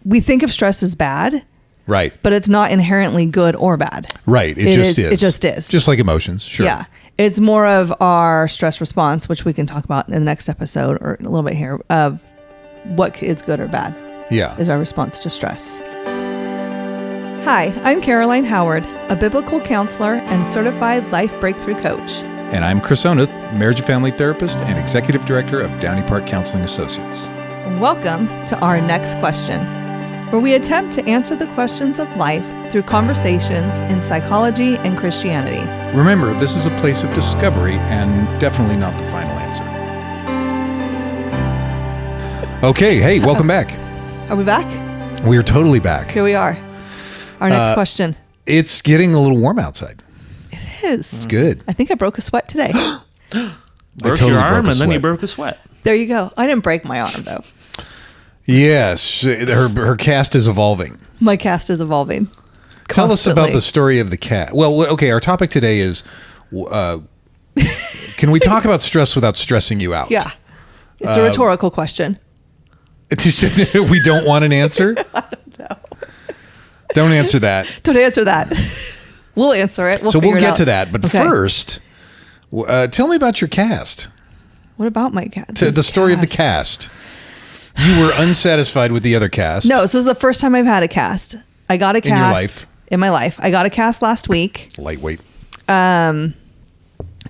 we think of stress as bad. Right. But it's not inherently good or bad. Right. It just is. It just is. Just like emotions. Sure. Yeah. It's more of our stress response, which we can talk about in the next episode or a little bit here, of what is good or bad. Yeah. Is our response to stress. Hi, I'm Caroline Howard, a biblical counselor and certified life breakthrough coach. And I'm Chris Oneth, marriage and family therapist and executive director of Downey Park Counseling Associates. Welcome to our next question, where we attempt to answer the questions of life through conversations in psychology and Christianity. Remember, this is a place of discovery and definitely not the final answer. Okay, hey, welcome back. Are we back? We are totally back. Here we are. Our next question. It's getting a little warm outside. It is. It's good. I think I broke a sweat today. Broke your arm and then you broke a sweat. There you go. I didn't break my arm, though. Yes, her cast is evolving. My cast is evolving. Constantly. Tell us about the story of the cat. Well, okay, our topic today is, can we talk about stress without stressing you out? Yeah. It's a rhetorical question. We don't want an answer? I don't know. Don't answer that. Don't answer that. We'll answer it. We'll get to that. But first, tell me about your cast. What about my cat? The story of the cast. You were unsatisfied with the other cast. No, this is the first time I've had a cast. I got a cast. In your life? In my life. I got a cast last week. Lightweight. Did I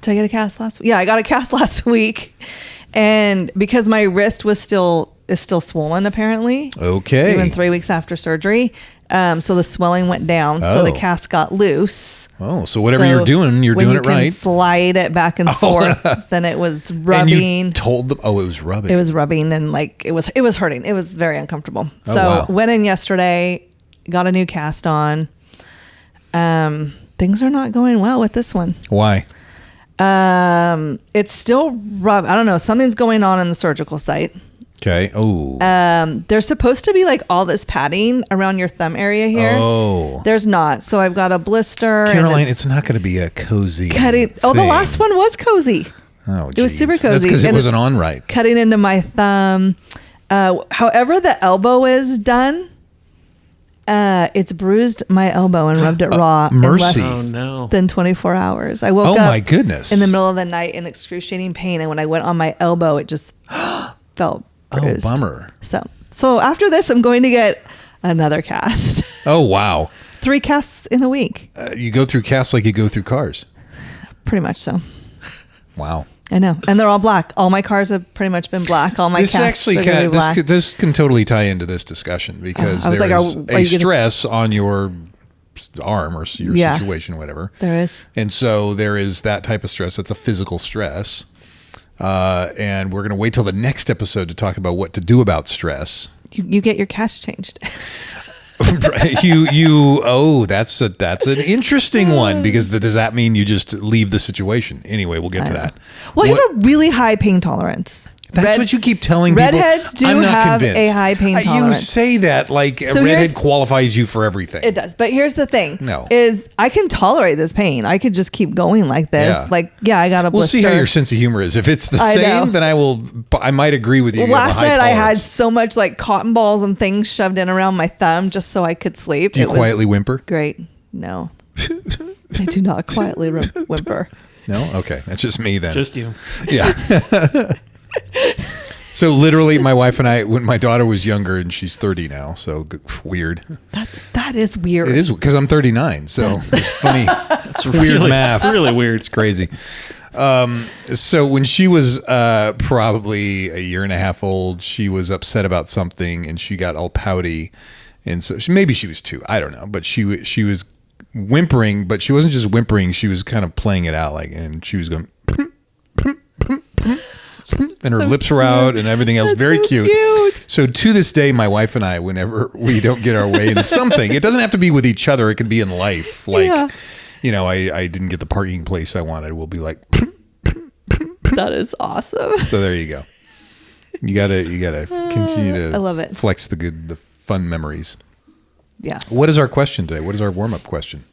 get a cast last week? Yeah, I got a cast last week. And because my wrist is still swollen, apparently. Okay. Even 3 weeks after surgery. So the swelling went down. So the cast got loose. Oh, so whatever you're doing it right. When you can slide it back and forth, then it was rubbing. And you told them, it was rubbing. It was rubbing and it was hurting. It was very uncomfortable. Oh, wow. Went in yesterday, got a new cast on. Things are not going well with this one. Why? It's still rub. I don't know. Something's going on in the surgical site. Okay. Oh. There's supposed to be all this padding around your thumb area here. Oh. There's not. So I've got a blister. Caroline, it's not going to be a cozy cutting. thing. Oh, the last one was cozy. Oh, geez. It was super cozy. That's because it wasn't on right. Cutting into my thumb. However the elbow is done, it's bruised my elbow and rubbed it raw mercy. in less than 24 hours. I woke up my goodness. in the middle of the night in excruciating pain, and when I went on my elbow, it just felt bruised. Oh, bummer. So after this, I'm going to get another cast. Oh, wow. 3 casts in a week. You go through casts like you go through cars. Pretty much so. Wow. I know. And they're all black. All my cars have pretty much been black. All my casts are going to be black. This can totally tie into this discussion because there is a stress on your arm or your situation, whatever. There is. And so there is that type of stress. That's a physical stress. And we're going to wait till the next episode to talk about what to do about stress. You get your cast changed. That's an interesting one because does that mean you just leave the situation? Anyway, we'll get to that. Well, I have a really high pain tolerance. That's what you keep telling people. Redheads do I'm not have convinced. a high pain tolerance. You say that like a redhead qualifies you for everything. It does. But here's the thing. No. Is I can tolerate this pain. I could just keep going like this. Yeah. I got a blister. We'll see how your sense of humor is. If it's the same, then I might agree with you. Well, last night I had so much cotton balls and things shoved in around my thumb just so I could sleep. Do you quietly whimper? Great. No. I do not quietly whimper. No? Okay. That's just me then. Just you. Yeah. So literally, my wife and I, when my daughter was younger, and she's 30 now, so weird. That is weird. It is because I'm 39, so it's funny. It's weird math. Really weird. It's crazy. So when she was probably a year and a half old, she was upset about something, and she got all pouty, and so maybe she was 2. I don't know, but she was whimpering, but she wasn't just whimpering. She was kind of playing it out, and she was going. And her lips were out and everything else. Very cute. So to this day, my wife and I, whenever we don't get our way in something, it doesn't have to be with each other. It could be in life. I didn't get the parking place I wanted. We'll be like, that is awesome. So there you go. You gotta continue to I love it. Flex the fun memories. Yes. What is our question today? What is our warm-up question?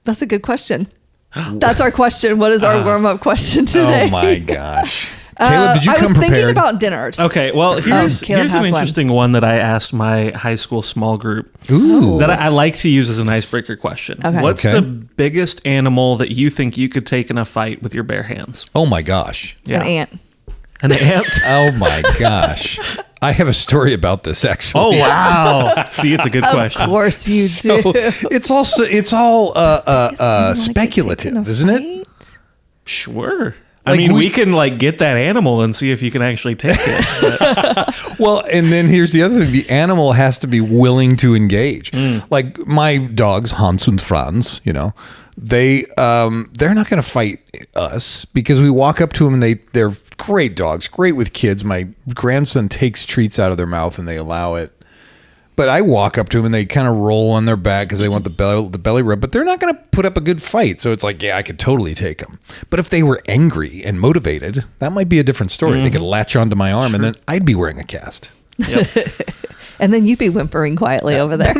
That's a good question. That's our question. What is our warm-up question today? Oh my gosh. Caleb, did you come I was thinking prepared? about dinners. Okay, well, here's Caleb an has interesting one that I asked my high school small group Ooh. that I like to use as an icebreaker question. Okay. What's Okay. the biggest animal that you think you could take in a fight with your bare hands? Oh my gosh. An ant. An ant? Oh my gosh. I have a story about this actually. Oh, wow. See, it's a good question. Of course you So do. it's all speculative, isn't it? Sure. Like I mean, we we can get that animal and see if you can actually take it. But Well, and then here's the other thing: the animal has to be willing to engage. Like my dogs, Hans and Franz, they're not going to fight us because we walk up to them and they're great dogs, great with kids. My grandson takes treats out of their mouth and they allow it. But I walk up to them and they kind of roll on their back because they want the belly rub. But they're not going to put up a good fight. So it's like, yeah, I could totally take them. But if they were angry and motivated, that might be a different story. They could latch onto my arm and then I'd be wearing a cast. yep. And then you'd be whimpering quietly over there.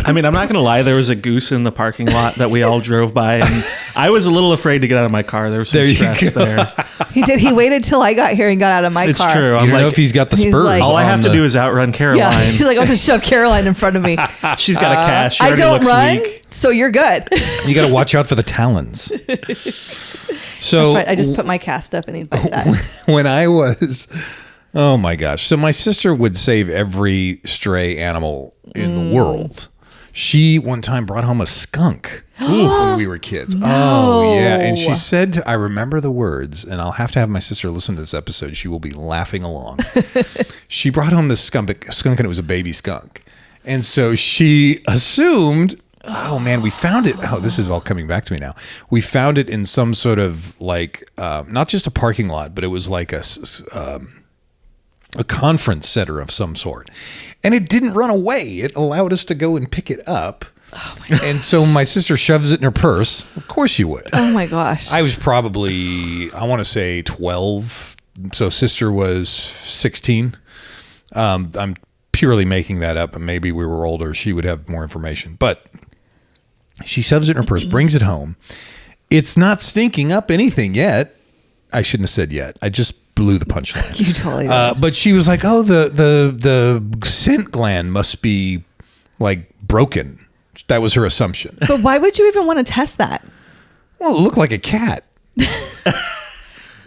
I mean, I'm not going to lie. There was a goose in the parking lot that we all drove by, and I was a little afraid to get out of my car. There was some stress there. He did. He waited till I got here and got out of my It's car. true. You I'm don't know like, if he's got the He's spurs. like- all I on have to the- do is outrun Yeah. Caroline. He's like, I'll just shove Caroline in front of me. She's got a cash. She I already don't looks run, weak. so you're good. You got to watch out for the talons. So That's right. I just put my cast up and he'd bite that. when I was, oh my gosh. So my sister would save every stray animal in the world. She one time brought home a skunk when we were kids. Oh, yeah. And she said, I remember the words, and I'll have to have my sister listen to this episode. She will be laughing along. She brought home this skunk, and it was a baby skunk. And so she assumed, oh man, we found it. Oh, this is all coming back to me now. We found it in some sort of not just a parking lot, but it was like a conference center of some sort. And it didn't run away. It allowed us to go and pick it up. Oh my God. And so my sister shoves it in her purse. Of course you would. Oh my gosh. I was probably, I want to say 12. So sister was 16. I'm purely making that up, and maybe we were older. She would have more information. But she shoves it in her purse, brings it home. It's not stinking up anything yet. I shouldn't have said yet. I just blew the punchline. You totally did. But she was like, oh, the scent gland must be like broken. That was her assumption. But why would you even want to test that? Well, it looked like a cat.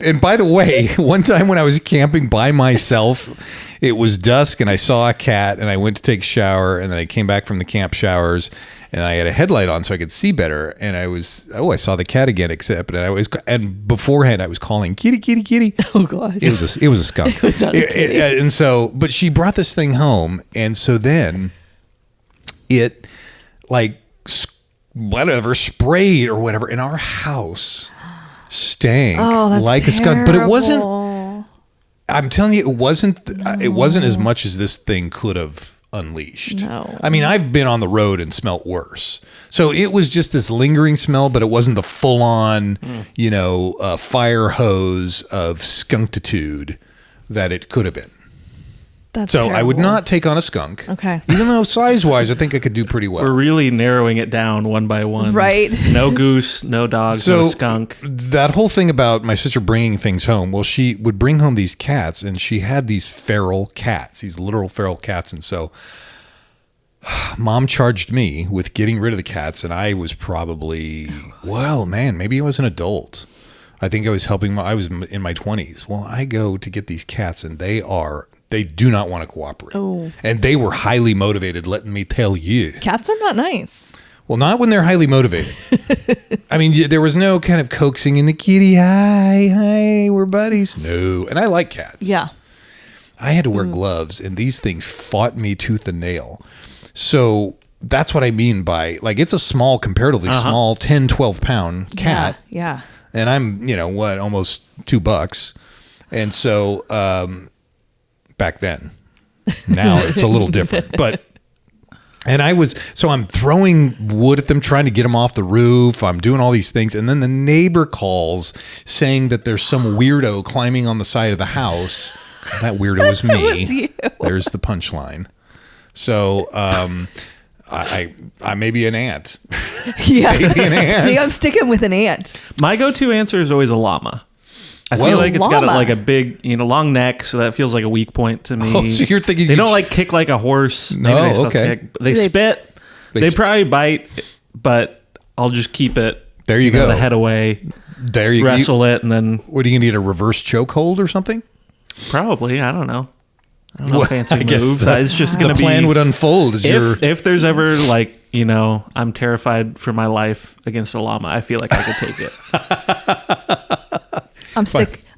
And by the way, one time when I was camping by myself, it was dusk and I saw a cat and I went to take a shower and then I came back from the camp showers and I had a headlight on so I could see better. And I saw the cat again, and beforehand I was calling kitty, kitty, kitty. Oh God. It was a skunk. It was not a kitty. And so, but she brought this thing home. And so then it sprayed or whatever in our house. Stank That's like a skunk, but it wasn't. terrible. I'm telling you, it wasn't. It wasn't as much as this thing could have unleashed. No. I mean, I've been on the road and smelt worse. So it was just this lingering smell, but it wasn't the full-on, fire hose of skunkitude that it could have been. That's So I would terrible. not take on a skunk. Okay. Even though size-wise, I think I could do pretty well. We're really narrowing it down one by one. Right. No goose, no dogs, no skunk. That whole thing about my sister bringing things home, well, she would bring home these cats, and she had these feral cats, these literal feral cats. And so Mom charged me with getting rid of the cats, and I was probably, maybe I was an adult. I think I was I was in my 20s. Well, I go to get these cats, and they do not want to cooperate. Oh. And they were highly motivated, let me tell you. Cats are not nice. Well, not when they're highly motivated. I mean, there was no kind of coaxing in the kitty. Hi, we're buddies. No. And I like cats. Yeah. I had to wear gloves, and these things fought me tooth and nail. So that's what I mean by, it's a small, comparatively small, 10, 12-pound cat. Yeah. And I'm, almost $2. And so back then, now it's a little different. But, and I'm throwing wood at them, trying to get them off the roof. I'm doing all these things. And then the neighbor calls saying that there's some weirdo climbing on the side of the house. That weirdo was me. was you. There's the punchline. So, I may be an ant. Yeah. Maybe an ant. See, I'm sticking with an ant. My go-to answer is always a llama. I Whoa. feel like it's got Llama. like a big, long neck, so that feels like a weak point to me. Oh, so you're thinking they you don't sh- like kick like a horse. Maybe No, they still okay. kick. They Do they- spit. They They sp- probably bite, but I'll just keep it. There you go. The head away, There you wrestle it, and then What are you gonna need, a reverse chokehold or something? probably I don't know Well, fancy I guess moves. It's just the gonna be plan would unfold as you're. if there's ever like I'm terrified for my life against a llama. I feel like I could take it. I'm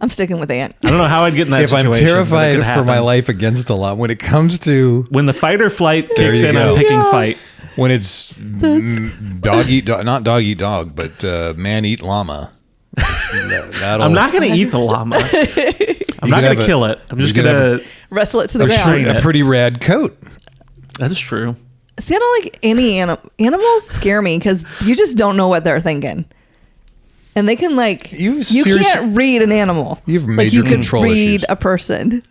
sticking with Ant. I don't know how I'd get in that If situation. I'm but it terrified could for my happen. life against a lot, when it comes to When the fight or flight There kicks you in, go. I'm picking Yeah. fight. when it's dog eat dog, not dog eat dog, but man eat llama. That'll, I'm not going to eat the llama. I'm You not could going have to a- kill it. I'm you just could going have to. Wrestle it to the a, ground. it. a pretty rad coat. That's true. See, I don't like any animals. Scare me because you just don't know what they're thinking, and they can You've you serious- can't read an animal. You have like major you could control read issues. a person.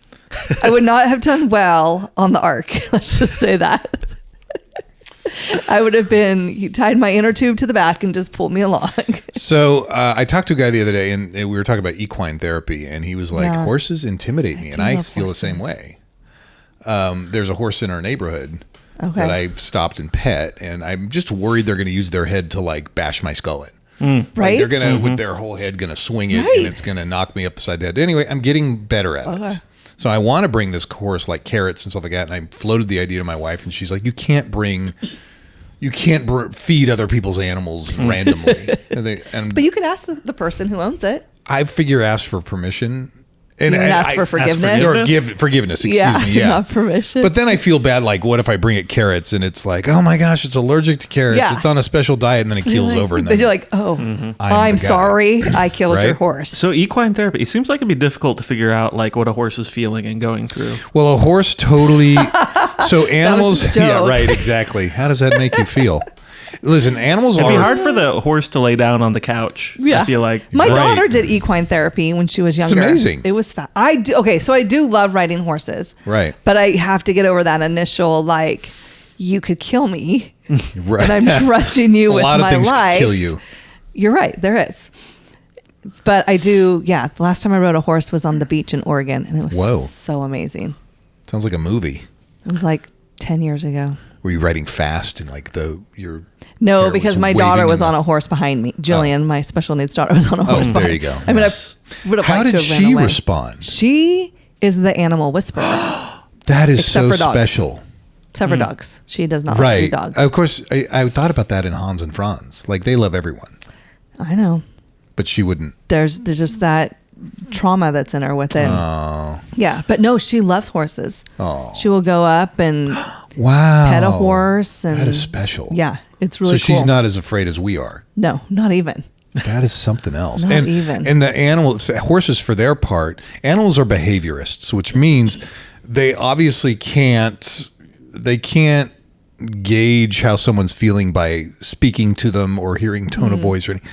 I would not have done well on the ark. Let's just say that. I would have been. He tied my inner tube to the back and just pulled me along. So I talked to a guy the other day, and we were talking about equine therapy, and he was like, Yeah. "Horses intimidate me," and do I love feel the same horses. way. There's a horse in our neighborhood Okay. that I stopped and pet, and I'm just worried they're going to use their head to like bash my skull in. Like, Right? they're gonna with their whole head gonna swing it, Right. and it's gonna knock me up the side of the head. Anyway, I'm getting better at Okay. it. So I want to bring this horse like carrots and stuff like that, and I floated the idea to my wife, and she's like, "You can't feed other people's animals randomly." And But you can ask the person who owns it. I figure ask for permission. And You can ask for forgiveness. Or give forgiveness, excuse me. Yeah. not permission. But then I feel bad, like, what if I bring it carrots and it's like, oh my gosh, it's allergic to carrots. Yeah. It's on a special diet, and then it keels over. And then then you're like, oh, I'm I'm the guy. sorry, I killed your Right? horse. So equine therapy. It seems like it'd be difficult to figure out like what a horse is feeling and going through. well, a horse totally. So animals. a Yeah, joke. right, exactly. How does that make you feel? Listen, animals It'd are. be hard for the horse to lay down on the couch. Yeah. I feel like My Right. daughter did equine therapy when she was younger. amazing. It was fun. So I do love riding horses. Right. But I have to get over that initial you could kill me, Right. and I'm trusting you a with lot of my things life. can kill you. You're right. There is. But I do. Yeah. The last time I rode a horse was on the beach in Oregon, and it was Whoa. so amazing. Sounds like a movie. It was like 10 years ago. Were you riding fast and like your No, hair because was my waving daughter in was the- on a horse behind me. Jillian, my special needs daughter, was on a horse there behind you go. I mean, Yes. I would have How liked did to have ran she away. respond? She is the animal whisperer, That is Except so for dogs. special. except for dogs. She does not do Right. dogs. Of course, I thought about that in Hans and Franz. Like, they love everyone, I know. but she wouldn't. There's just that trauma that's in her with it. Oh, Yeah, but no, she loves horses. oh, She will go up and wow! pet a horse, and That is special. Yeah, it's really so she's cool. not as afraid as we are. No, not even. That is something else. Not and even. And the horses, for their part, animals are behaviorists, which means they obviously can't gauge how someone's feeling by speaking to them or hearing tone of voice or anything.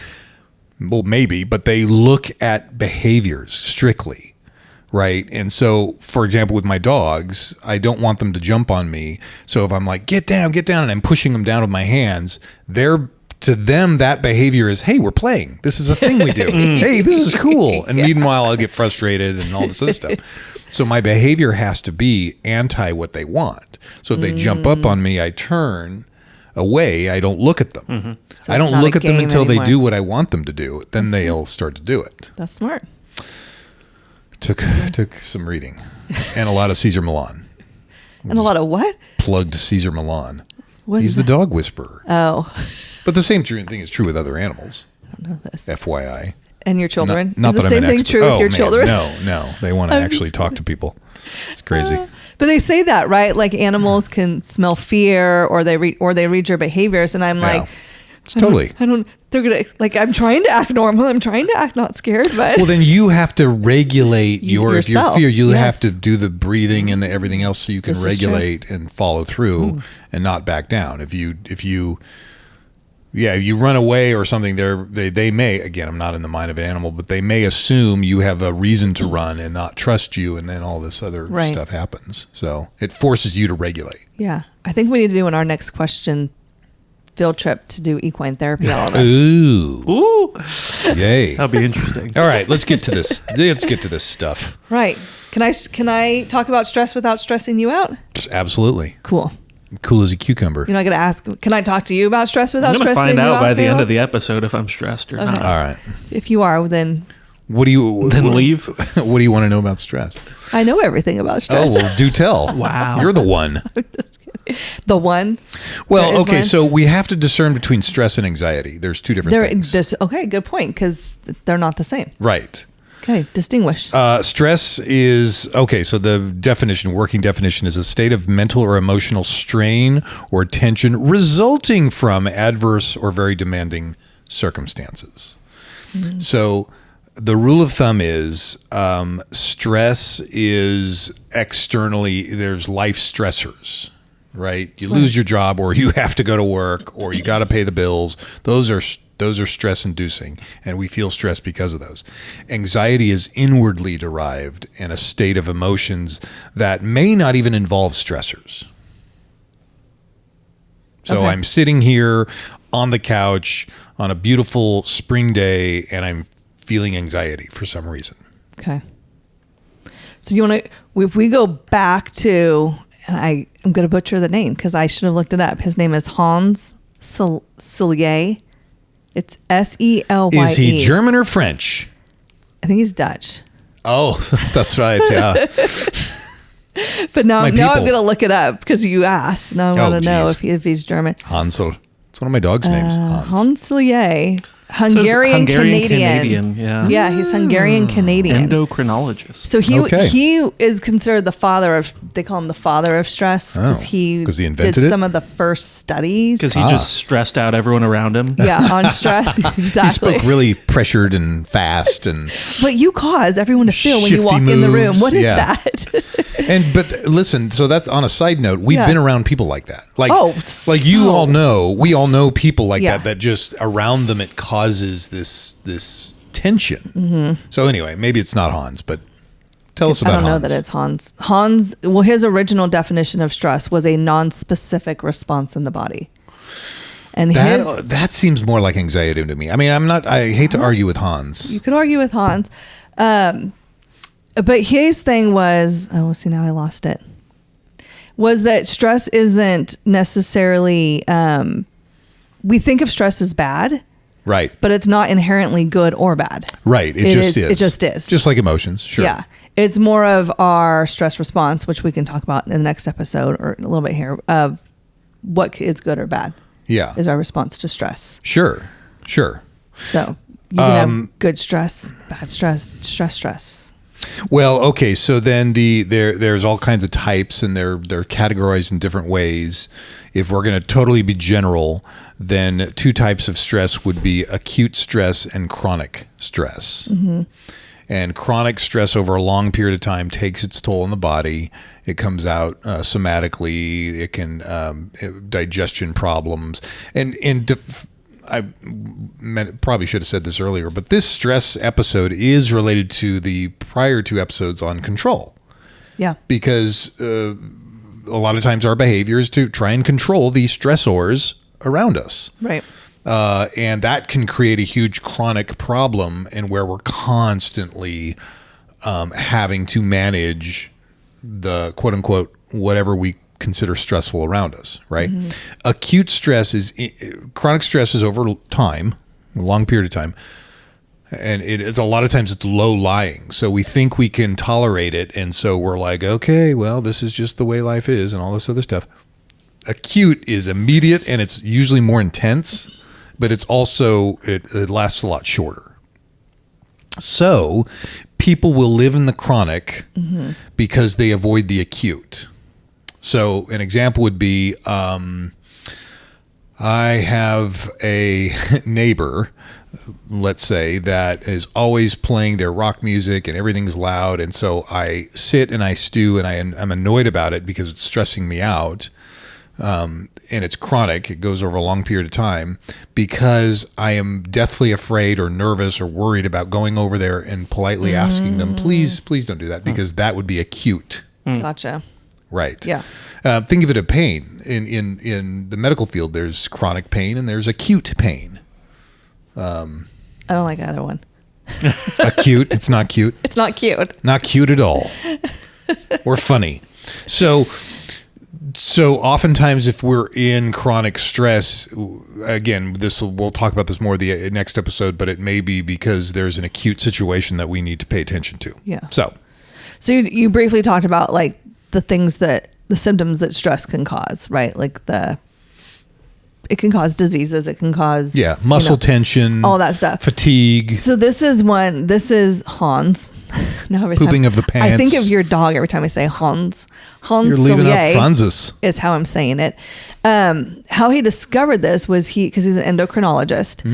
Well, maybe, but they look at behaviors strictly. Right. And so, for example, with my dogs, I don't want them to jump on me. So if I'm like, get down, and I'm pushing them down with my hands, to them, that behavior is, hey, we're playing. This is a thing we do. Hey, this is cool. And meanwhile, I'll get frustrated and all this other stuff. So my behavior has to be anti what they want. So if they jump up on me, I turn away. I don't look at them. So I it's don't not look a at them game until anymore. they do what I want them to do. Then they'll start to do it. That's smart. Took some reading and a lot of Caesar Milan. And a lot of what? Plugged Caesar Milan. What He's is the that? dog whisperer. Oh, But the same thing is true with other animals. I don't know this. FYI. And your children? Not is that the I'm same an thing expert. true with Oh, your man, children? No. They want to I'm actually just talk to people. It's crazy. But they say that, right? Like animals can smell fear, or they read your behaviors, and I'm like, Totally. They're gonna I'm trying to act normal. I'm trying to act not scared, but Well, then you have to regulate if your yourself. fear. You have Yes. to do the breathing and the everything else so you can This is true. regulate and follow through and not back down. If you run away or something, they may, again, I'm not in the mind of an animal, but they may assume you have a reason to run and not trust you, and then all this other Right. stuff happens. So it forces you to regulate. yeah, I think we need to do in our next question field trip to do equine therapy, all of us. Ooh. Yay. That'll be interesting. All right, let's get to this. Let's get to this stuff. Right. Can I talk about stress without stressing you out? Absolutely. Cool. Cool as a cucumber. You're not going to ask, can I talk to you about stress without I'm going to stressing find you out? out by the end Caleb? of the episode if I'm stressed or not. All right. If you are, then What do you Then leave. What do you want to know about stress? I know everything about stress. Oh, well, do tell. Wow. You're the one. The one. Well, There is okay, one. so we have to discern between stress and anxiety. There's two different things. Okay, good point, because they're not the same. Right. Okay, distinguish. Stress is, okay, so the definition, working definition, is a state of mental or emotional strain or tension resulting from adverse or very demanding circumstances. So the rule of thumb is stress is externally, there's life stressors, right? You lose your job, or you have to go to work, or you got to pay the bills. Those are stress inducing, and we feel stress because of those. Anxiety is inwardly derived and a state of emotions that may not even involve stressors. So Okay. I'm sitting here on the couch on a beautiful spring day, and I'm feeling anxiety for some reason. Okay. So you want to, if we go back to, and I'm going to butcher the name because I should have looked it up. His name is Hans Selye. It's Selye. Is he German or French? I think he's Dutch. Oh, that's right. Yeah. But now My I'm people. going to look it up because you asked. Now I want to know geez. if he's German. Hansel. It's one of my dog's names. Hans Selye. It says Hungarian Canadian. Canadian, yeah. Yeah, he's Hungarian Canadian. Endocrinologist. So he Okay. he is considered the father of, they call him the father of stress because Oh, he 'cause he did invented it? some of the first studies. Because he just stressed out everyone around him. Yeah, on stress. He Exactly. spoke really pressured and fast, and What you cause everyone to feel when you Shifty walk in the room. moves, What is yeah. that? but listen. So that's on a side note. We've Yeah. been around people like that. Like, Oh, like you so all know. We all know people like Yeah. that. That just around them it causes this tension. Mm-hmm. So anyway, maybe it's not Hans, but tell us I about don't know Hans. that it's Hans. Hans, well, his original definition of stress was a non-specific response in the body. And That seems more like anxiety to me. I mean, I hate to argue with Hans. you could argue with Hans. But his thing was, see, now I lost it, was that stress isn't necessarily, we think of stress as bad, Right. but it's not inherently good or bad. Right. It just is. It just is. Just like emotions. Sure. Yeah. It's more of our stress response, which we can talk about in the next episode or a little bit here, of what is good or bad Yeah. is our response to stress. Sure. So you can have good stress, bad stress, stress. Well, okay. So then there's all kinds of types, and they're categorized in different ways. If we're going to totally be general, then two types of stress would be acute stress and chronic stress. Mm-hmm. And chronic stress over a long period of time takes its toll on the body. It comes out somatically. It can digestion problems, I probably should have said this earlier, but this stress episode is related to the prior two episodes on control. Yeah. Because a lot of times our behavior is to try and control these stressors around us. Right. And that can create a huge chronic problem, and where we're constantly having to manage the quote unquote whatever we consider stressful around us, right? Mm-hmm. Acute stress chronic stress is over time, a long period of time. And it is a lot of times it's low lying. So we think we can tolerate it. And so we're like, okay, well, this is just the way life is and all this other stuff. Acute is immediate, and it's usually more intense, but it's also, it lasts a lot shorter. So people will live in the chronic because they avoid the acute. So an example would be, I have a neighbor, let's say, that is always playing their rock music and everything's loud. And so I sit and I stew, and I'm annoyed about it because it's stressing me out. And it's chronic. It goes over a long period of time because I am deathly afraid or nervous or worried about going over there and politely asking them, please don't do that, because that would be acute. Gotcha. Right. Yeah. Think of it as pain. In the medical field, there's chronic pain and there's acute pain. I don't like either one. Acute. It's not cute. It's not cute. Not cute at all. Or funny. So oftentimes if we're in chronic stress, again, we'll talk about this more the next episode, but it may be because there's an acute situation that we need to pay attention to. Yeah. So you briefly talked about like the symptoms that stress can cause, right? Like it can cause diseases. It can cause muscle tension, all that stuff, fatigue. So this is Hans. Now every pooping time of the pants. I think of your dog every time I say Hans. You're leaving out Francis. Is how I'm saying it. How he discovered this was because he's an endocrinologist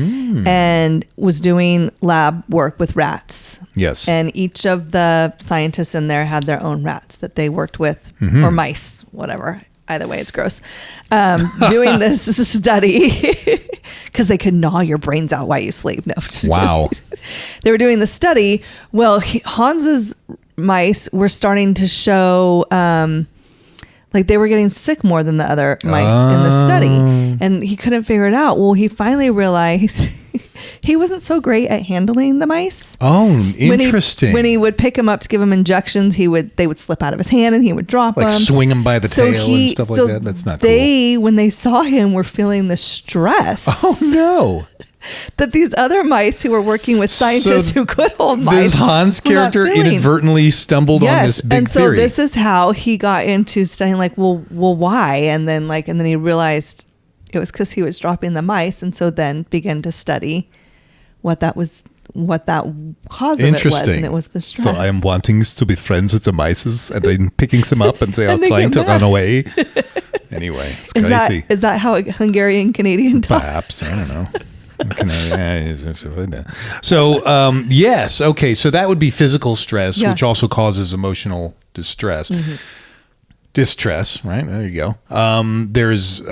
and was doing lab work with rats. Yes. And each of the scientists in there had their own rats that they worked with, or mice, whatever. Either way, it's gross. Doing this study because they could gnaw your brains out while you sleep. No, just wow. They were doing the study. Well, Hans's mice were starting to show like they were getting sick more than the other mice in the study, and he couldn't figure it out. Well, he finally realized he wasn't so great at handling the mice. Oh, interesting. When he would pick them up to give them injections, they would slip out of his hand and he would drop them. Like swing them by the tail and stuff like that. That's not cool. When they saw him, were feeling the stress. Oh, no. That these other mice who were working with scientists who could hold mice. This Hans character inadvertently stumbled on this big theory. And so this is how he got into studying, like, well, why? And then he realized it was because he was dropping the mice, and so then began to study what that cause of it was, and it was the stress. So I am wanting to be friends with the mice, and then picking them up, and they are trying to run away. Anyway, it's crazy. Is that how a Hungarian Canadian talks? Perhaps, I don't know. So yes, okay. So that would be physical stress, which also causes emotional distress. Distress, right? There you go. There's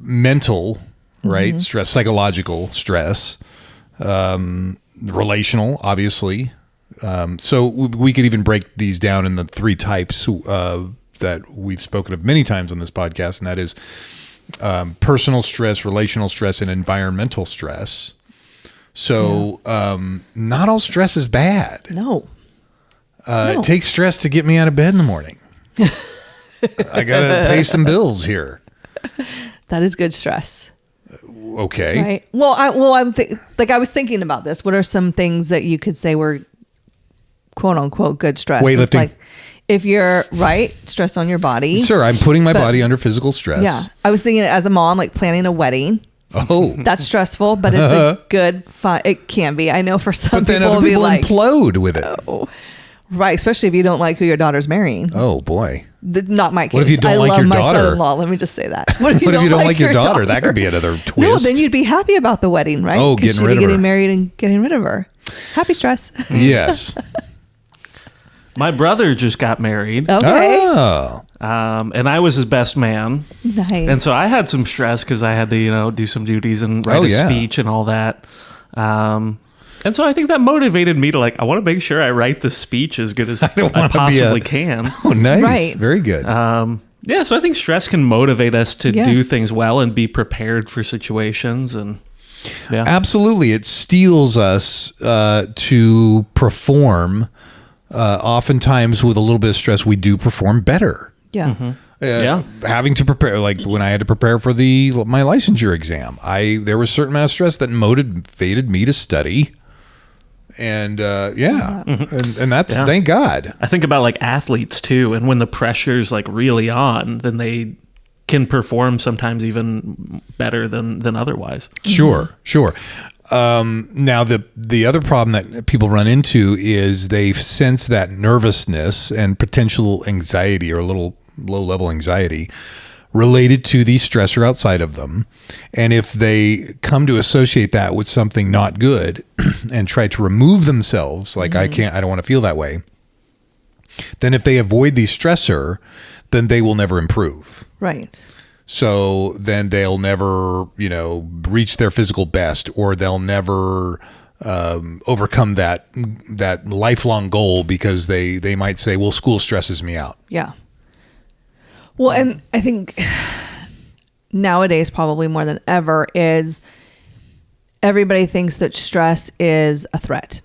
mental, right? Stress, psychological stress, relational, obviously. So we could even break these down in the three types that we've spoken of many times on this podcast, and that is personal stress, relational stress, and environmental stress. So not all stress is bad. No. It takes stress to get me out of bed in the morning. I gotta pay some bills here. That is good stress. Okay. Right. Well, I was thinking about this. What are some things that you could say were quote unquote good stress? Weightlifting. Like if you're stress on your body. Sure, I'm putting my body under physical stress. Yeah. I was thinking as a mom, like planning a wedding. Oh, that's stressful, but it's a good fun. It can be. I know for some but then people, other people will be implode with it. Oh. Right, especially if you don't like who your daughter's marrying. Oh boy, not my case. What if you don't like your daughter? My son-in-law. Let me just say that. What if you don't like your daughter? That could be another twist. No, then you'd be happy about the wedding, right? Oh, getting rid of her. Getting married and getting rid of her. Happy stress. Yes. My brother just got married. Okay. Oh. And I was his best man. Nice. And so I had some stress because I had to, do some duties and write a speech and all that. And so I think that motivated me to I want to make sure I write the speech as good as I possibly can. Oh, nice. Right. Very good. So I think stress can motivate us to do things well and be prepared for situations. And absolutely. It steels us to perform. Oftentimes with a little bit of stress, we do perform better. Yeah. Mm-hmm. Having to prepare, like when I had to prepare for my licensure exam, there was a certain amount of stress that motivated me to study. And and that's thank God. I think about athletes too, and when the pressure's really on, then they can perform sometimes even better than otherwise. Sure. Now the other problem that people run into is they sense that nervousness and potential anxiety or a little low level anxiety related to the stressor outside of them. And if they come to associate that with something not good and try to remove themselves, I don't want to feel that way, then if they avoid the stressor, then they will never improve. Right. So then they'll never, reach their physical best, or they'll never overcome that lifelong goal because they might say, well, school stresses me out. Yeah. Well, and I think nowadays, probably more than ever, is everybody thinks that stress is a threat,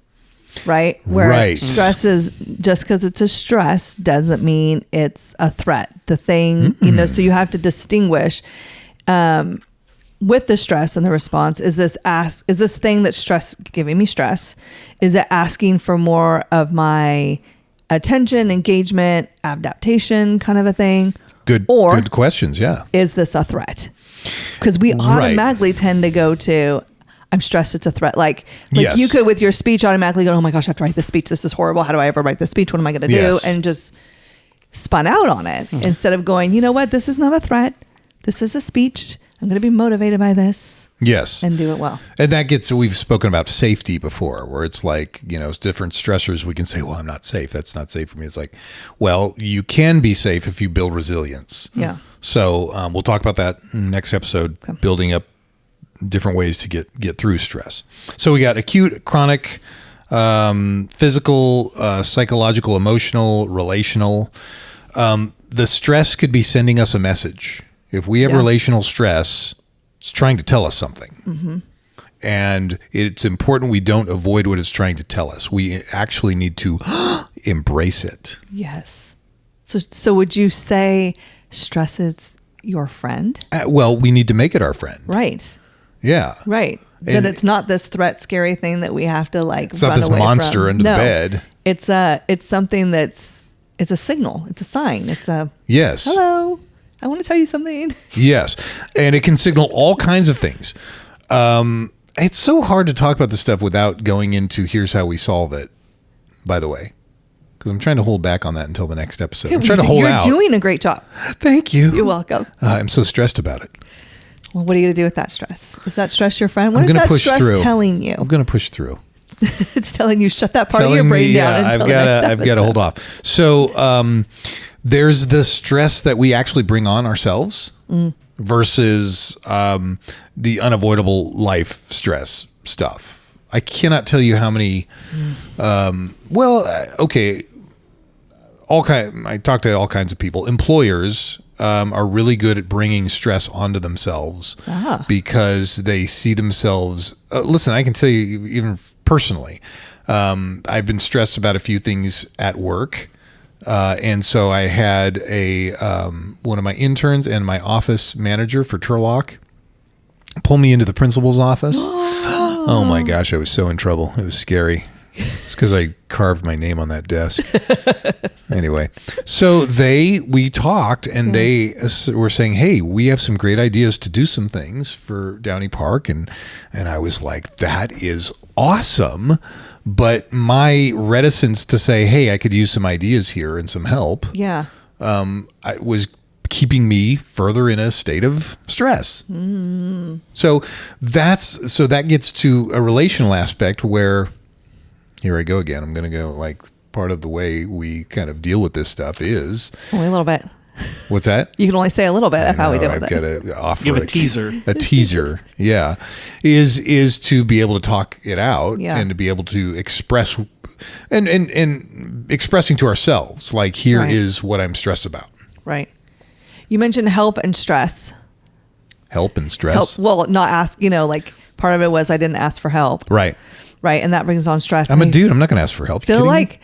right? Where stress is, just because it's a stress doesn't mean it's a threat. The thing, so you have to distinguish with the stress and the response. Is this thing that's giving me stress? Is it asking for more of my attention, engagement, adaptation kind of a thing? Good questions. Yeah. Is this a threat? Because we automatically tend to go to, I'm stressed, it's a threat. Like yes. You could with your speech automatically go, oh my gosh, I have to write this speech. This is horrible. How do I ever write this speech? What am I going to do? Yes. And just spun out on it instead of going, you know what? This is not a threat. This is a speech. I'm going to be motivated by this. Yes. And do it well. And that we've spoken about safety before, where it's like, different stressors. We can say, well, I'm not safe. That's not safe for me. It's like, well, you can be safe if you build resilience. Yeah. So we'll talk about that in the next episode, building up different ways to get through stress. So we got acute, chronic, physical, psychological, emotional, relational. The stress could be sending us a message. If we have relational stress, it's trying to tell us something. Mm-hmm. And it's important we don't avoid what it's trying to tell us. We actually need to embrace it. Yes. So would you say stress is your friend? Well, we need to make it our friend. Right. Yeah. Right. That it's not this threat, scary thing that we have to it's not this monster under the bed. It's something it's a signal. It's a sign. It's a yes. Hello. I want to tell you something. Yes. And it can signal all kinds of things. It's so hard to talk about this stuff without going into here's how we solve it, by the way. Because I'm trying to hold back on that until the next episode. I'm trying to hold out. You're doing a great job. Thank you. You're welcome. I'm so stressed about it. Well, what are you going to do with that stress? Is that stress your friend? What I'm is that push stress through. telling you? I'm going to push through. It's telling you shut that part of your brain down until the next episode. I've got to hold off. So there's the stress that we actually bring on ourselves versus the unavoidable life stress stuff. I cannot tell you how many. I talk to all kinds of people. Employers are really good at bringing stress onto themselves because they see themselves. Listen, I can tell you even personally, I've been stressed about a few things at work. And so I had one of my interns and my office manager for Turlock pull me into the principal's office. Oh my gosh, I was so in trouble. It was scary. It's because I carved my name on that desk. Anyway, so we talked and they were saying, hey, we have some great ideas to do some things for Downey Park. And I was like, that is awesome. But my reticence to say, hey, I could use some ideas here and some help. Yeah. I was keeping me further in a state of stress. Mm. So that gets to a relational aspect where, here I go again. I'm going to go like part of the way we kind of deal with this stuff is only a little bit. What's that? You can only say a little bit of how we deal with it. I've got to offer give a teaser. A teaser, yeah, is to be able to talk it out and to be able to express and expressing to ourselves like here is what I'm stressed about. Right. You mentioned help and stress. Help and stress. Well, not ask. Like part of it was I didn't ask for help. Right. Right, and that brings on stress. I'm a dude. I'm not going to ask for help. Feel like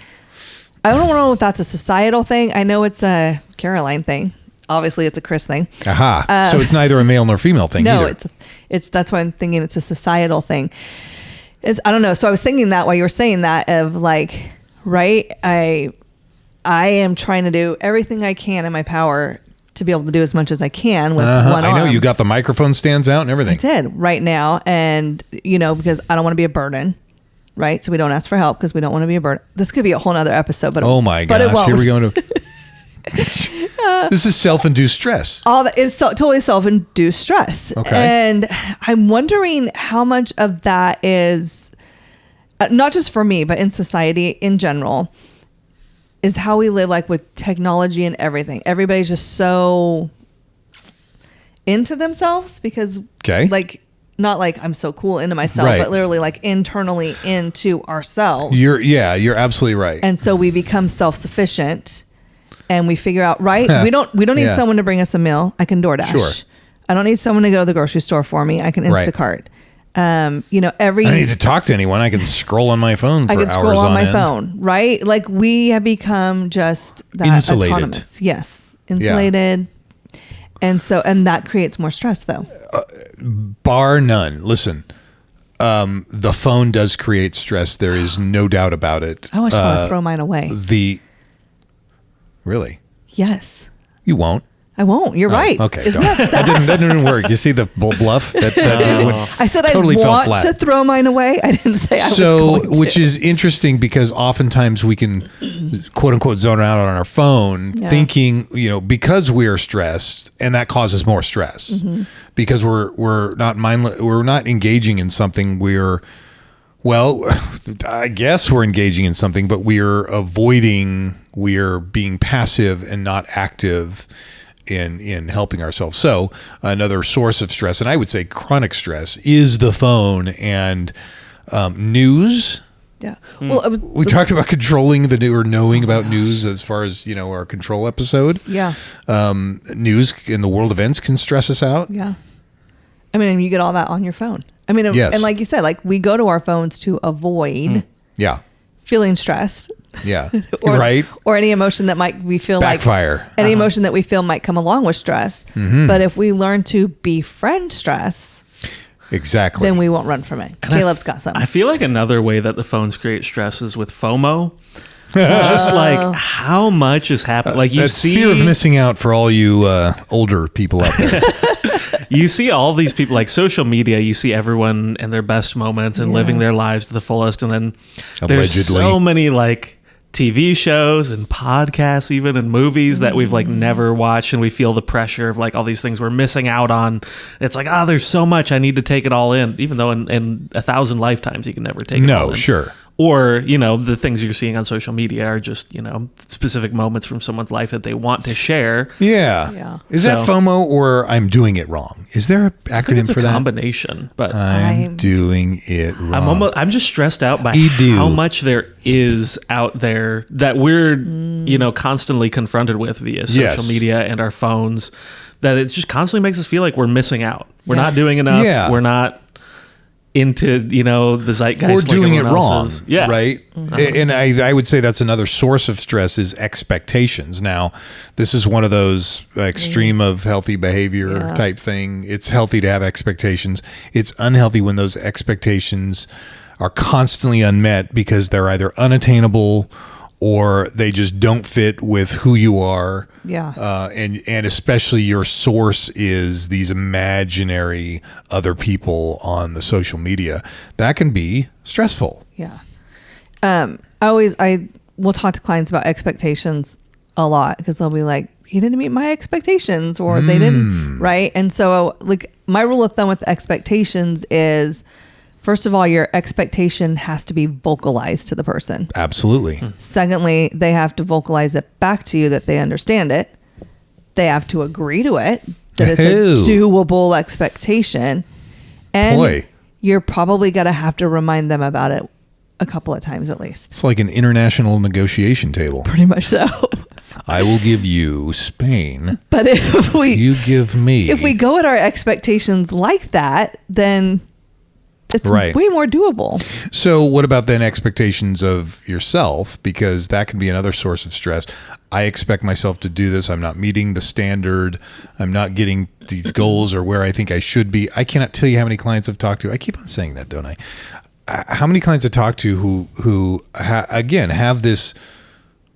I don't know if that's a societal thing. I know it's a Caroline thing. Obviously, it's a Chris thing. Aha. So it's neither a male nor female thing either. No, it's that's why I'm thinking it's a societal thing. I don't know. So I was thinking that while you were saying that of like, right? I am trying to do everything I can in my power to be able to do as much as I can with one arm. I know you got the microphone stands out and everything. I did right now, and because I don't want to be a burden. Right, so we don't ask for help because we don't want to be a burden. This could be a whole nother episode, but oh my gosh, here we go. This is self-induced stress. It's totally self-induced stress, and I'm wondering how much of that is not just for me, but in society in general, is how we live, like with technology and everything. Everybody's just so into themselves because, like. Not like I'm so cool into myself, but literally like internally into ourselves. You're absolutely right. And so we become self-sufficient and we figure out, right? We don't need someone to bring us a meal. I can DoorDash. Sure. I don't need someone to go to the grocery store for me. I can Instacart. I don't need to talk to anyone. I can scroll on my phone for hours on end. I can scroll on my phone, right? Like we have become just that insulated. Autonomous. Yes. Insulated. Yeah. And that creates more stress though. Bar none. Listen, the phone does create stress. There is no doubt about it. I always want to throw mine away. Really? Yes. You won't. I won't. You're right. Okay. That didn't work. You see the bluff? I said totally I want to throw mine away. I didn't say I was going to. Which is interesting because oftentimes we can quote unquote zone out on our phone thinking, because we are stressed and that causes more stress because we're not mindless. We're not engaging in something. I guess we're engaging in something, but we're being passive and not active in helping ourselves. So another source of stress, and I would say chronic stress, is the phone and news. Yeah. Well, we talked about controlling the news or knowing about news as far as, our control episode. Yeah. News in the world events can stress us out. Yeah. I mean, you get all that on your phone. I mean, yes. And like you said, like we go to our phones to avoid feeling stressed. Yeah. Right. Or any emotion that we feel backfire. Any emotion that we feel might come along with stress. Mm-hmm. But if we learn to befriend stress, exactly, then we won't run from it. And Caleb's got something. I feel like another way that the phones create stress is with FOMO. Just like how much is happening. Like you see fear of missing out for all you older people out there. You see all these people, like social media, you see everyone in their best moments and living their lives to the fullest. And then there's so many like TV shows and podcasts even and movies that we've like never watched, and we feel the pressure of like all these things we're missing out on. It's like, there's so much, I need to take it all in, even though in 1,000 lifetimes you can never take it all in. No, sure. Or, the things you're seeing on social media are just, specific moments from someone's life that they want to share. Yeah. Is that FOMO or I'm doing it wrong? Is there an acronym for that? It's a combination, but I'm doing it wrong. I'm just stressed out by how much there is out there that we're, constantly confronted with via social media and our phones, that it just constantly makes us feel like we're missing out. We're not doing enough. Yeah. We're not into the zeitgeist, or doing it wrong, yeah, right? And I would say that's another source of stress is expectations. Now, this is one of those extreme of healthy behavior type thing. It's healthy to have expectations. It's unhealthy when those expectations are constantly unmet because they're either unattainable or they just don't fit with who you are. Yeah. And especially your source is these imaginary other people on the social media. That can be stressful. Yeah. I will talk to clients about expectations a lot because they'll be like, he didn't meet my expectations or they didn't. Right. And so like my rule of thumb with expectations is, first of all, your expectation has to be vocalized to the person. Absolutely. Secondly, they have to vocalize it back to you that they understand it. They have to agree to it, that it's a doable expectation. And you're probably going to have to remind them about it a couple of times at least. It's like an international negotiation table. Pretty much so. I will give you Spain. But you give me. If we go at our expectations like that, then it's way more doable. So what about then expectations of yourself? Because that can be another source of stress. I expect myself to do this. I'm not meeting the standard. I'm not getting these goals or where I think I should be. I cannot tell you how many clients I've talked to. I keep on saying that, don't I? How many clients I talk to who again, have this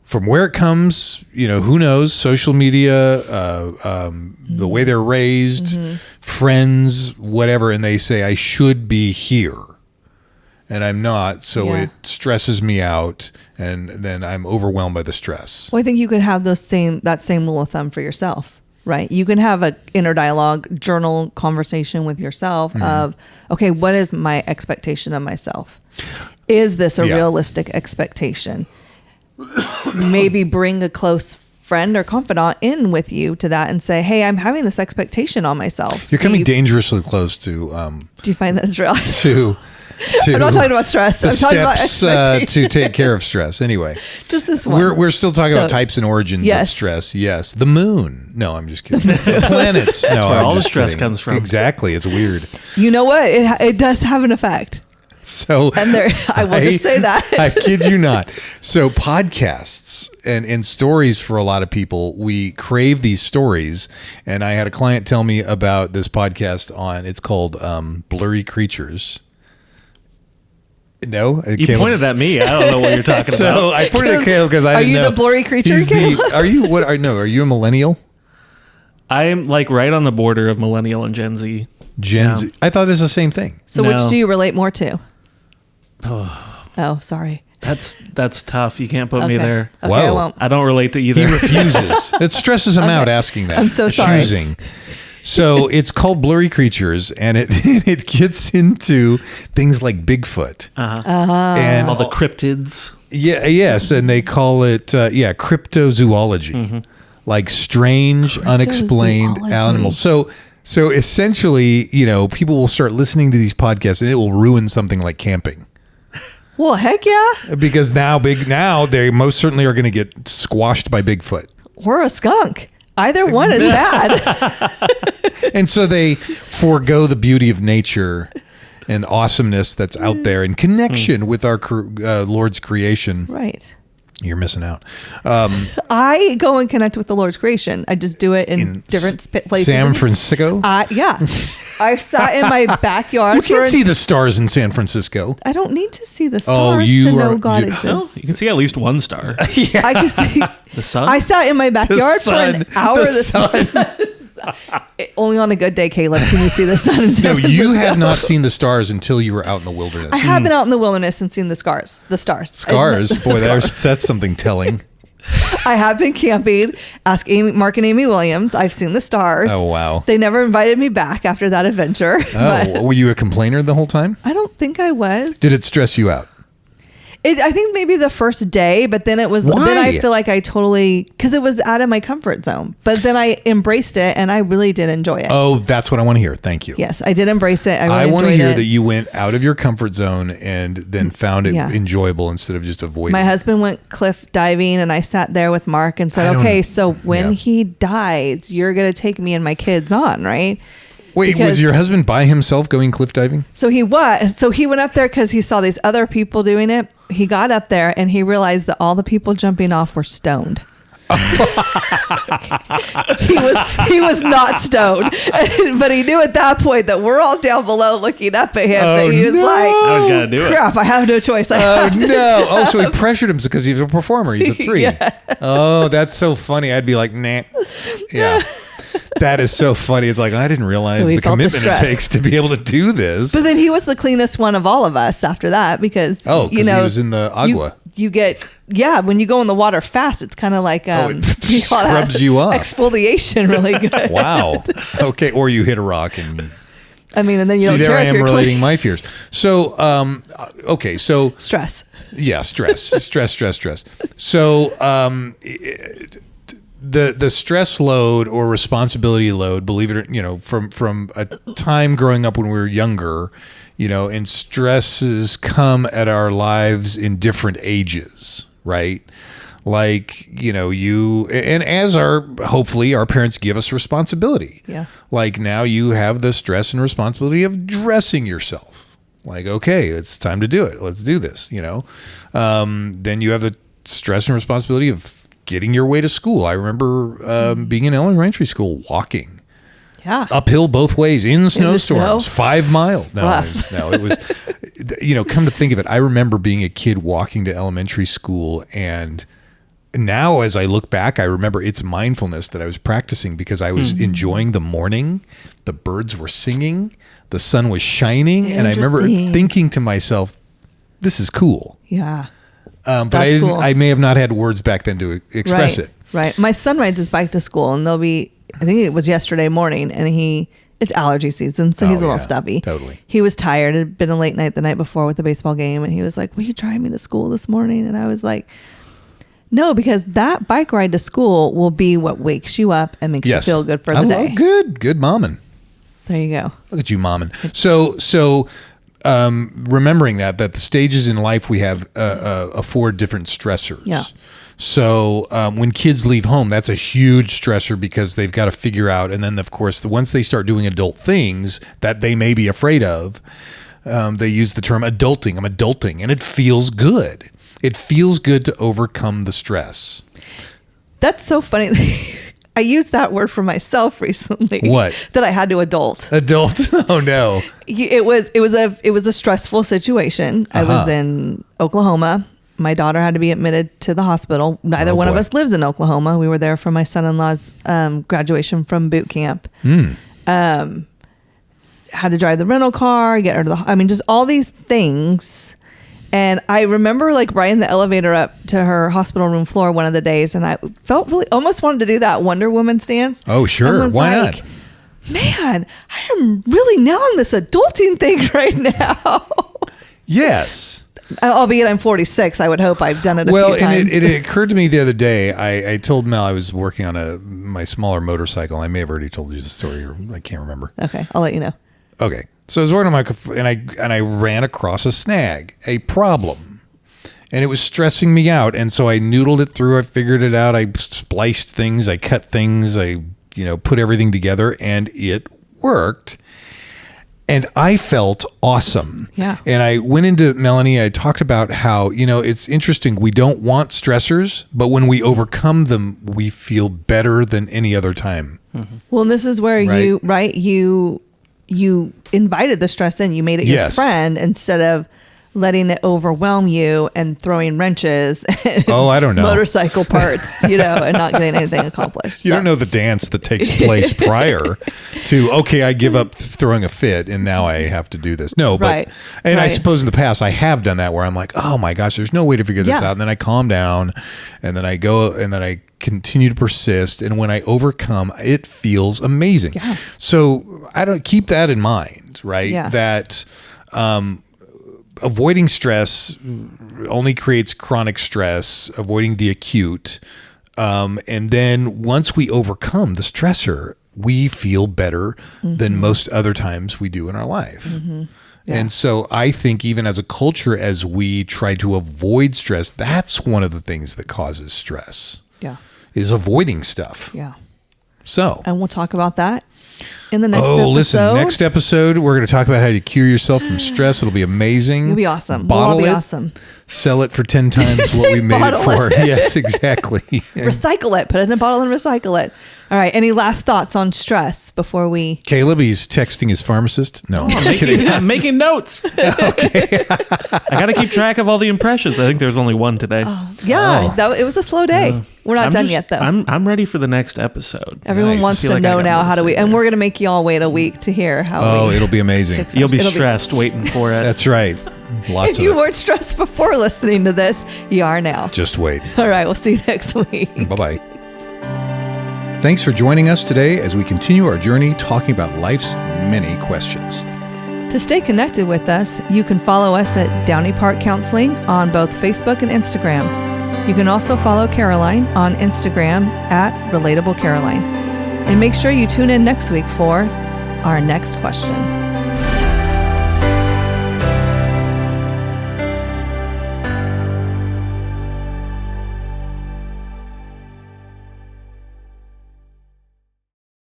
from where it comes, who knows, social media, the way they're raised, friends, whatever, and they say, I should be here, and I'm not, so it stresses me out, and then I'm overwhelmed by the stress. Well, I think you could have that same rule of thumb for yourself, right? You can have an inner dialogue, journal conversation with yourself of, okay, what is my expectation of myself? Is this a realistic expectation? Maybe bring a close friend or confidant in with you to that and say, hey, I'm having this expectation on myself. You're coming dangerously close to do you find that is real? I'm not talking about stress. The I'm talking about steps to take care of stress. Anyway, just this one. We're still talking about types and origins of stress. Yes, the moon. No, I'm just kidding. The planets. That's where I'm all the just stress kidding. comes from. Exactly. It's weird. You know what? It does have an effect. So, and I will just say that. I kid you not. So podcasts and stories, for a lot of people, we crave these stories. And I had a client tell me about this podcast it's called Blurry Creatures. No, you pointed at me. I don't know what you're talking about. So I pointed at Caleb because I didn't know. Are you the blurry creature, Caleb? Are you what? Are you a millennial? I am like right on the border of millennial and Gen Z. Gen Z. I thought it was the same thing. So which do you relate more to? Oh, sorry. That's tough. You can't put me there. Okay, Whoa. I won't. I don't relate to either. He refuses. It stresses him out asking that. I'm so sorry. Choosing. So it's called Blurry Creatures, and it gets into things like Bigfoot and all the cryptids. Yeah, yes, and they call it cryptozoology, like strange, unexplained animals. So essentially, people will start listening to these podcasts, and it will ruin something like camping. Well, heck yeah. Because now they most certainly are going to get squashed by Bigfoot. Or a skunk. Either one is bad. And so they forego the beauty of nature and awesomeness that's out there in connection with our Lord's creation. Right. You're missing out. I go and connect with the Lord's creation. I just do it in different places. San Francisco? Yeah. I sat in my backyard. You can't see the stars in San Francisco. I don't need to see the stars to know God exists. Well, you can see at least one star. Yeah. I can see the sun. I sat in my backyard for an hour The sun. Only on a good day, Caleb, can you see the sun in San Francisco. You have not seen the stars until you were out in the wilderness. I have been out in the wilderness and seen the stars. Scars? Boy, that's something telling. I have been camping. Ask Mark and Amy Williams. I've seen the stars. Oh, wow. They never invited me back after that adventure. Oh, were you a complainer the whole time? I don't think I was. Did it stress you out? I think maybe the first day, but then it was. Why? Then I feel like because it was out of my comfort zone. But then I embraced it, and I really did enjoy it. Oh, that's what I want to hear. Thank you. Yes, I did embrace it. I want to hear that you went out of your comfort zone and then found it enjoyable instead of just avoiding. My husband went cliff diving, and I sat there with Mark and said, "Okay, so when he dies, you're going to take me and my kids on, right?" Wait, was your husband by himself going cliff diving? So he was. So he went up there because he saw these other people doing it. He got up there and he realized that all the people jumping off were stoned. he was not stoned, but he knew at that point that we're all down below looking up at him. That he was like, I was gonna do crap, I have no choice. Oh, so he pressured him because he's a performer. He's a 3. Yeah. Oh, that's so funny. I'd be like, nah. Yeah. That is so funny. It's like, I didn't realize the commitment it takes to be able to do this. But then he was the cleanest one of all of us after that because, he was in the agua. You get, when you go in the water fast, it's kind of like, it scrubs you up. Exfoliation really good. Wow. Okay. Or you hit a rock and... and then you don't care I if am you're relating my fears. So, okay. So... Stress. Yeah. Stress. So, the stress load or responsibility load, believe it or from a time growing up when we were younger, and stresses come at our lives in different ages, right? Like, and as hopefully our parents give us responsibility. Yeah. Like now you have the stress and responsibility of dressing yourself. Like, okay, it's time to do it. Let's do this, Then you have the stress and responsibility of getting your way to school. I remember being in elementary school, walking uphill both ways in snowstorms, 5 miles. No, it was, come to think of it, I remember being a kid walking to elementary school, and now as I look back, I remember it's mindfulness that I was practicing because I was enjoying the morning. The birds were singing, the sun was shining, and I remember thinking to myself, this is cool. Yeah. But I may have not had words back then to express it. Right. My son rides his bike to school, and I think it was yesterday morning, and it's allergy season, so he's a little stuffy. Totally. He was tired. It had been a late night the night before with the baseball game, and he was like, will you drive me to school this morning? And I was like, no, because that bike ride to school will be what wakes you up and makes you feel good for the day. Good momming. There you go. Look at you momming. So remembering that the stages in life we have afford different stressors. Yeah. So when kids leave home, that's a huge stressor because they've got to figure out. And then, of course, once they start doing adult things that they may be afraid of, they use the term adulting. I'm adulting. And it feels good. It feels good to overcome the stress. That's so funny. I used that word for myself recently. What? That I had to adult. Adult? Oh no. It was a stressful situation. I was in Oklahoma. My daughter had to be admitted to the hospital. Neither one of us lives in Oklahoma. We were there for my son-in-law's graduation from boot camp. Had to drive the rental car, get her to just all these things. And I remember riding the elevator up to her hospital room floor one of the days, and I felt really almost wanted to do that Wonder Woman stance. Oh, sure. Why not? Man, I am really nailing this adulting thing right now. Yes. Albeit I'm 46, I would hope I've done it a few times. Well, and it occurred to me the other day, I told Mel I was working on my smaller motorcycle. I may have already told you the story, or I can't remember. Okay, I'll let you know. Okay. So I was working on and I ran across a snag, a problem. And it was stressing me out. And so I noodled it through, I figured it out, I spliced things, I cut things, I put everything together, and it worked. And I felt awesome. Yeah. And I went into Melanie, I talked about how, it's interesting. We don't want stressors, but when we overcome them, we feel better than any other time. Mm-hmm. Well, and this is where you invited the stress in. You made it your friend instead of letting it overwhelm you and throwing wrenches and I don't know, motorcycle parts, and not getting anything accomplished. You don't know the dance that takes place prior to, okay, I give up throwing a fit and now I have to do this. No, but, I suppose in the past I have done that where I'm like, oh my gosh, there's no way to figure this out. And then I calm down and then I go and then I continue to persist. And when I overcome, it feels amazing. Yeah. So I don't keep that in mind, right? Yeah. That, avoiding stress only creates chronic stress, avoiding the acute. And then once we overcome the stressor, we feel better than most other times we do in our life. Mm-hmm. Yeah. And so I think even as a culture, as we try to avoid stress, that's one of the things that causes stress. Yeah. Is avoiding stuff. Yeah. So. And we'll talk about that in the next episode. Listen, next episode, we're going to talk about how to cure yourself from stress. It'll be amazing. It'll be awesome. Bottle it'll be it. Awesome. Sell it for 10 times what we made it for. Yes, exactly. Recycle it. Put it in a bottle and recycle it. All right. Any last thoughts on stress before we... Caleb, he's texting his pharmacist. No, I'm just kidding. I'm making notes. Okay. I got to keep track of all the impressions. I think there's only one today. It was a slow day. We're not done yet, though. I'm ready for the next episode. Everyone wants to know now how do we... And we're going to make you all wait a week to hear how it'll be amazing. You'll be stressed waiting for it. That's right. Lots if you weren't stressed before listening to this, you are now. Just wait. All right. We'll see you next week. Bye-bye. Thanks for joining us today as we continue our journey talking about life's many questions. To stay connected with us, you can follow us at Downey Park Counseling on both Facebook and Instagram. You can also follow Caroline on Instagram at Relatable Caroline. And make sure you tune in next week for our next question.